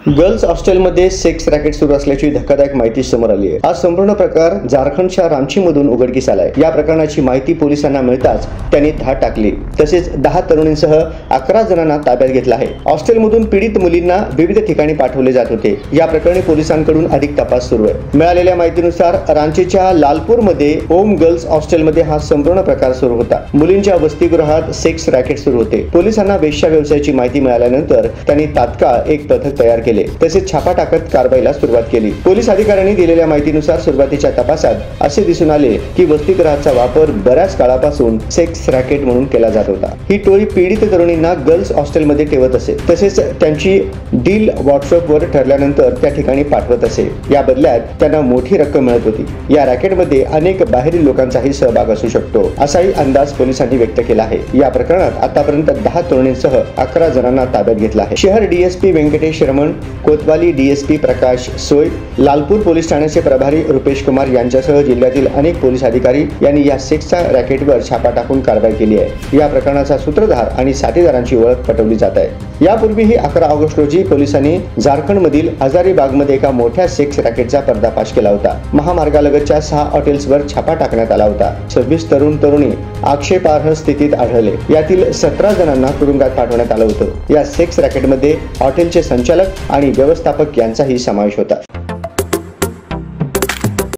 Girls हॉस्टेलमध्ये sex racket सुरू असल्याची धक्कादायक माहिती समोर आली आहे। हा संपूर्ण प्रकार झारखंडच्या रांचीमधून उघडकीस आलाय। या प्रकरणाची माहिती पोलिसांना मिळताच त्यांनी धाड टाकली। तसेच 10 तरुणींसह 11 जणांना ताब्यात घेतलं आहे। हॉस्टेलमधून पीडित मुलींना विविध ठिकाणी पाठवले जात होते। या प्रकरणी पोलिसांकडून अधिक तपास सुरू आहे। मिळालेल्या माहितीनुसार रांचीच्या लालपूरमध्ये ओम गर्ल्स हॉस्टेलमध्ये हा संपूर्ण प्रकार सुरू होता। मुलींच्या वसतिगृहात सेक्स रॅकेट सुरू होते। पोलिसांना वेश्या व्यवसायाची माहिती मिळाल्यानंतर त्यांनी तात्काळ एक पथक तयार केले। तसेच छापा टाकत कारवाईला सुरुवात केली। पोलीस अधिकाऱ्यांनी दिलेल्या माहितीनुसार सुरुवातीच्या तपासात असे दिसून आले की वसतिगृहाचा वापर बऱ्याच काळापासून सेक्स रॅकेट म्हणून केला जात होता। ही टोळी पीडित तरुणींना गर्ल्स हॉस्टेलमध्ये ठेवत असे। तसेच त्यांची डील व्हॉट्सअपवर ठरल्यानंतर त्या ठिकाणी पाठवत असे। या बदल्यात त्यांना मोठी रक्कम मिळत होती। या रॅकेटमध्ये अनेक बाहेरील लोकांचाही सहभाग असू शकतो असाही अंदाज पोलिसांनी व्यक्त केला आहे। या प्रकरणात आतापर्यंत 10 तरुणींसह 11 जणांना ताब्यात घेतलं आहे। शहर डीएसपी व्यंकटेश रमण, कोतवाली डीएसपी प्रकाश सोय, लालपूर पोलीस ठाण्याचे प्रभारी रुपेश कुमार यांच्यासह जिल्ह्यातील अनेक पोलीस अधिकारी यांनी या सेक्सच्या रॅकेटवर छापा टाकून कारवाई केली आहे। या प्रकरणाचा सूत्रधार आणि साथीदारांची ओळख पटवली जात आहे। यापूर्वीही 11 ऑगस्ट रोजी पोलिसांनी झारखंडमधील हजारीबागमध्ये एका मोठ्या सेक्स रॅकेटचा पर्दाफाश केला होता। महामार्गालगतच्या 6 हॉटेल्सवर छापा टाकण्यात आला होता। 26 तरुणी आक्षेपार्ह स्थितीत आढळले। यातील 17 जणांना तुरुंगात पाठवण्यात आलं होतं। या सेक्स रॅकेटमध्ये हॉटेलचे संचालक आणि व्यवस्थापक यांचाही समावेश होता।